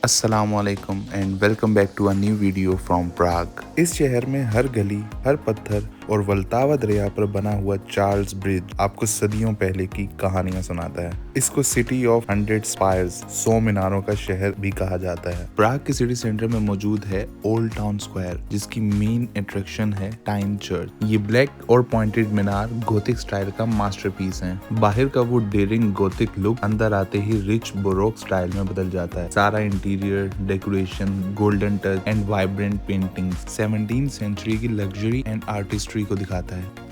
अस्सलामुअलैकुम and welcome back to a new video from Prague. इस शहर में हर गली, हर पत्थर और वल्तावा दरिया पर बना हुआ चार्ल्स ब्रिज आपको सदियों पहले की कहानियां सुनाता है। इसको सिटी ऑफ 100 स्पायर्स, 100 मीनारों का शहर भी कहा जाता है। प्राग के सिटी सेंटर में मौजूद है ओल्ड टाउन स्क्वायर, जिसकी मेन अट्रैक्शन है टाइम चर्च। ये ब्लैक और पॉइंटेड मीनार गोथिक स्टाइल का मास्टरपीस है। बाहर का वो डेयरिंग गोथिक लुक अंदर आते ही रिच बोरोक स्टाइल में बदल जाता है। सारा interior decoration, golden touch and vibrant paintings 17th century की लग्जरी एंड आर्टिस्ट्री को दिखाता है।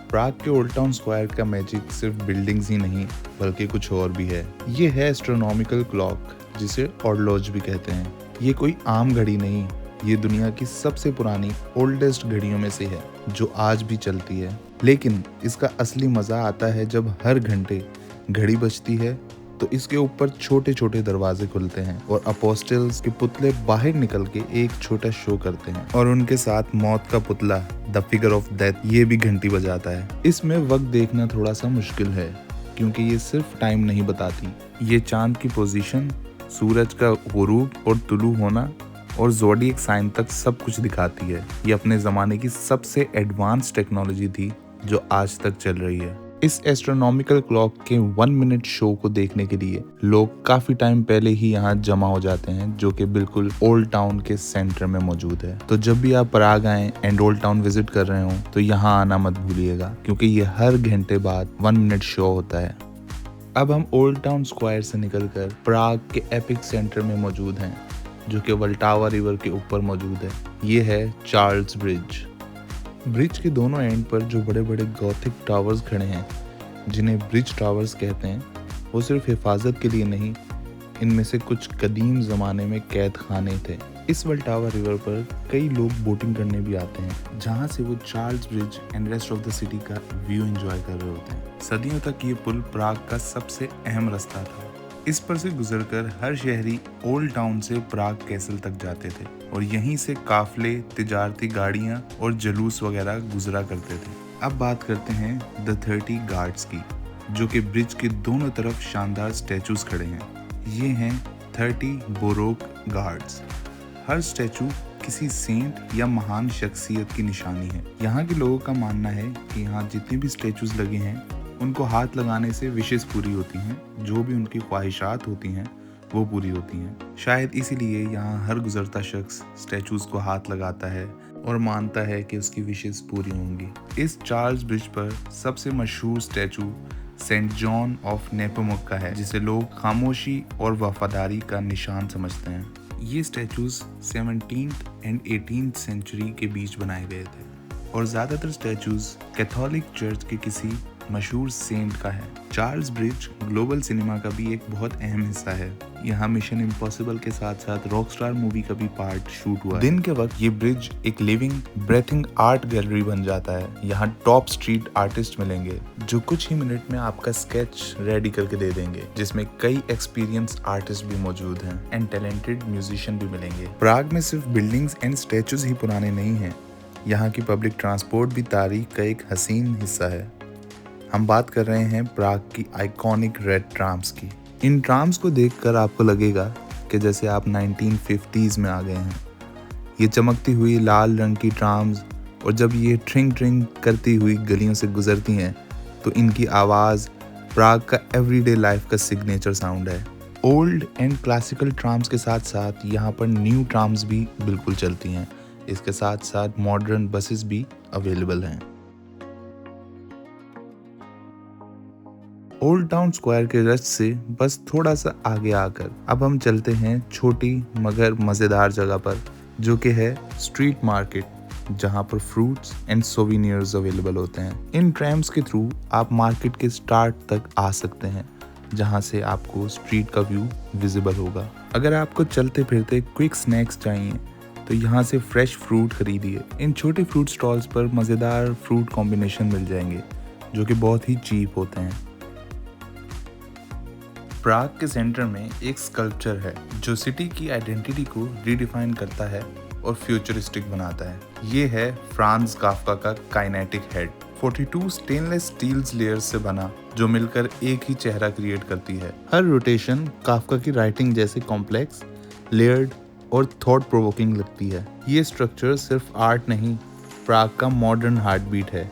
प्राग के ओल्ड टाउन स्क्वायर का मैजिक सिर्फ बिल्डिंग्स ही नहीं बल्कि कुछ और भी है। ये है एस्ट्रोनॉमिकल क्लॉक, जिसे ऑर्लोज भी कहते हैं। ये कोई आम घड़ी नहीं, ये दुनिया की सबसे पुरानी ओल्डेस्ट घड़ियों में से है जो आज भी चलती है। लेकिन इसका असली मजा आता है जब हर घंटे घड़ी बजती है तो इसके ऊपर छोटे छोटे दरवाजे खुलते हैं और अपोस्टल्स के पुतले बाहर निकल के एक छोटा शो करते हैं और उनके साथ मौत का पुतला द फिगर ऑफ डेथ ये भी घंटी बजाता है। इसमें वक्त देखना थोड़ा सा मुश्किल है क्योंकि ये सिर्फ टाइम नहीं बताती, ये चांद की पोजीशन, सूरज का गुरूब और तुलू होना और ज़ोडिएक साइन तक सब कुछ दिखाती है। ये अपने ज़माने की सबसे एडवांस टेक्नोलॉजी थी जो आज तक चल रही है। इस एस्ट्रोनॉमिकल क्लॉक के 1 मिनट शो को देखने के लिए लोग काफी टाइम पहले ही यहाँ जमा हो जाते हैं, जो कि बिल्कुल ओल्ड टाउन के सेंटर में मौजूद है। तो जब भी आप प्राग आए एंड ओल्ड टाउन विजिट कर रहे हो तो यहाँ आना मत भूलिएगा, क्योंकि ये हर घंटे बाद 1 मिनट शो होता है। अब हम ओल्ड टाउन स्क्वायर से निकलकर प्राग के एपिक सेंटर में मौजूद हैं, जो कि वल्टावा रिवर के ऊपर मौजूद है। ये है चार्ल्स ब्रिज। ब्रिज के दोनों एंड पर जो बड़े बड़े गॉथिक टावर्स खड़े हैं, जिन्हें ब्रिज टावर्स कहते हैं, वो सिर्फ हिफाजत के लिए नहीं, इनमें से कुछ कदीम ज़माने में कैद खाने थे। इस वल्टावा रिवर पर कई लोग बोटिंग करने भी आते हैं, जहाँ से वो Charles bridge and rest of the city का व्यू एंजॉय कर रहे होते हैं। सदियों तक ये पुल प्राग का सबसे अहम रास्ता था। इस पर से गुजरकर हर शहरी ओल्ड टाउन से प्राग कैसल तक जाते थे और यहीं से काफले, तिजारती गाड़ियां और जुलूस वगैरह गुजरा करते थे। अब बात करते हैं द 30 गार्ड्स की, जो कि ब्रिज के दोनों तरफ शानदार स्टैचूज खड़े हैं। ये हैं 30 बोरोक गार्ड्स। हर स्टैचू किसी सेंट या महान शख्सियत की निशानी है। यहाँ के लोगों का मानना है कि यहाँ जितने भी स्टैचूज लगे हैं उनको हाथ लगाने से विशेष पूरी होती हैं, जो भी उनकी ख्वाहिशात होती हैं वो पूरी होती हैं। शायद इसीलिए यहाँ हर गुजरता शख्स स्टैचूज को हाथ लगाता है और मानता है कि उसकी विशेष पूरी होंगी। इस चार्ल्स ब्रिज पर सबसे मशहूर स्टैचू सेंट जॉन ऑफ नेपोमुक का है, जिसे लोग खामोशी और वफादारी का निशान समझते हैं। ये statues 17th and 18th century के बीच बनाए गए थे और ज़्यादातर स्टैचूज कैथोलिक चर्च के किसी मशहूर सेंट का है। चार्ल्स ब्रिज ग्लोबल सिनेमा का भी एक बहुत अहम हिस्सा है। यहाँ मिशन इम्पॉसिबल के साथ साथ रॉकस्टार मूवी का भी पार्ट शूट हुआ है। दिन के वक्त ये ब्रिज एक लिविंग ब्रेथिंग आर्ट गैलरी बन जाता है। यहाँ टॉप स्ट्रीट आर्टिस्ट मिलेंगे जो कुछ ही मिनट में आपका स्केच रेडी करके दे देंगे, जिसमें कई एक्सपीरियंस आर्टिस्ट भी मौजूद हैं एंड टैलेंटेड म्यूजिशियन भी मिलेंगे। प्राग में सिर्फ बिल्डिंग्स एंड स्टैचूज ही पुराने नहीं हैं, यहाँ की पब्लिक ट्रांसपोर्ट भी तारीख का एक हसीन हिस्सा है। हम बात कर रहे हैं प्राग की आइकॉनिक रेड ट्राम्स की। इन ट्राम्स को देखकर आपको लगेगा कि जैसे आप 1950s में आ गए हैं। ये चमकती हुई लाल रंग की ट्राम्स, और जब ये ट्रिंग ट्रिंग करती हुई गलियों से गुजरती हैं तो इनकी आवाज़ प्राग का एवरीडे लाइफ का सिग्नेचर साउंड है। ओल्ड एंड क्लासिकल ट्राम्स के साथ साथ यहाँ पर न्यू ट्राम्स भी बिल्कुल चलती हैं। इसके साथ साथ मॉडर्न बसेस भी अवेलेबल हैं। ओल्ड टाउन स्क्वायर के रस्ट से बस थोड़ा सा आगे आकर अब हम चलते हैं छोटी मगर मज़ेदार जगह पर, जो कि है स्ट्रीट मार्केट, जहां पर फ्रूट्स एंड सोवेनियर्स अवेलेबल होते हैं। इन ट्रैम्स के थ्रू आप मार्केट के स्टार्ट तक आ सकते हैं, जहां से आपको स्ट्रीट का व्यू विजिबल होगा। अगर आपको चलते फिरते क्विक स्नैक्स चाहिए तो यहाँ से फ्रेश फ्रूट खरीदिए। इन छोटे फ्रूट स्टॉल्स पर मज़ेदार फ्रूट कॉम्बिनेशन मिल जाएंगे, जो कि बहुत ही चीप होते हैं। प्राग के सेंटर में एक स्कल्पचर है जो सिटी की आइडेंटिटी को रीडिफाइन करता है और फ्यूचरिस्टिक बनाता है। ये है फ्रांज काफ्का का kinetic head, 42 stainless steel layers से बना, जो मिलकर एक ही चेहरा क्रिएट करती है। हर रोटेशन काफ्का की राइटिंग जैसे कॉम्प्लेक्स लेयर्ड और थॉट प्रोवोकिंग लगती है। ये स्ट्रक्चर सिर्फ आर्ट नहीं, प्राग का मॉडर्न हार्ट बीट है,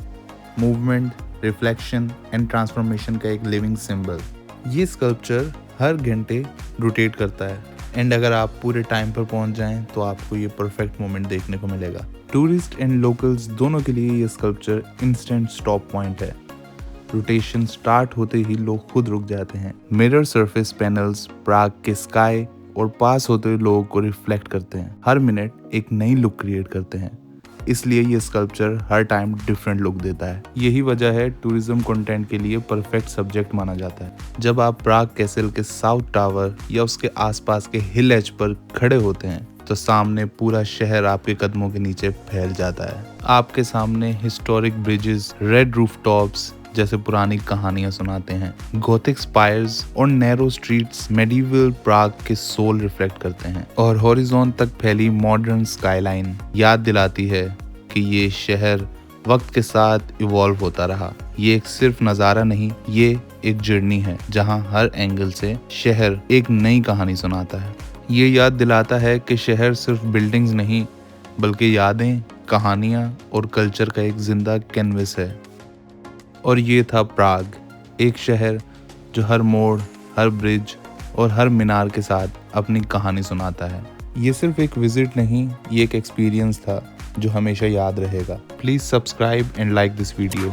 मूवमेंट, रिफ्लेक्शन एंड ट्रांसफॉर्मेशन का एक लिविंग सिंबल। ये स्कल्पचर हर घंटे रोटेट करता है एंड अगर आप पूरे टाइम पर पहुंच जाएं तो आपको ये परफेक्ट मोमेंट देखने को मिलेगा। टूरिस्ट एंड लोकल्स दोनों के लिए ये स्कल्पचर इंस्टेंट स्टॉप पॉइंट है। रोटेशन स्टार्ट होते ही लोग खुद रुक जाते हैं। मिरर सरफेस पैनल्स प्राग के स्काई और पास होते हुए लोगों को रिफ्लेक्ट करते हैं, हर मिनट एक नई लुक क्रिएट करते हैं। इसलिए ये स्कल्पचर हर टाइम डिफरेंट लुक देता है। यही वजह है टूरिज्म कंटेंट के लिए परफेक्ट सब्जेक्ट माना जाता है। जब आप प्राग कैसल के साउथ टावर या उसके आसपास के हिल एज पर खड़े होते हैं तो सामने पूरा शहर आपके कदमों के नीचे फैल जाता है। आपके सामने हिस्टोरिक ब्रिजेस, रेड रूफटॉप्स जैसे पुरानी कहानियां सुनाते हैं। गोथिक स्पायर्स और नैरो स्ट्रीट्स मेडिवल प्राग के सोल रिफ्लेक्ट करते हैं और हॉरिजॉन तक फैली मॉडर्न स्काईलाइन याद दिलाती है कि ये शहर वक्त के साथ इवॉल्व होता रहा। ये एक सिर्फ नज़ारा नहीं, ये एक जर्नी है जहां हर एंगल से शहर एक नई कहानी सुनाता है। ये याद दिलाता है कि शहर सिर्फ बिल्डिंग्स नहीं बल्कि यादें, कहानियां और कल्चर का एक जिंदा कैनवस है। और ये था प्राग, एक शहर जो हर मोड़, हर ब्रिज और हर मीनार के साथ अपनी कहानी सुनाता है। ये सिर्फ एक विजिट नहीं, ये एक एक्सपीरियंस था जो हमेशा याद रहेगा। Please subscribe and like this video.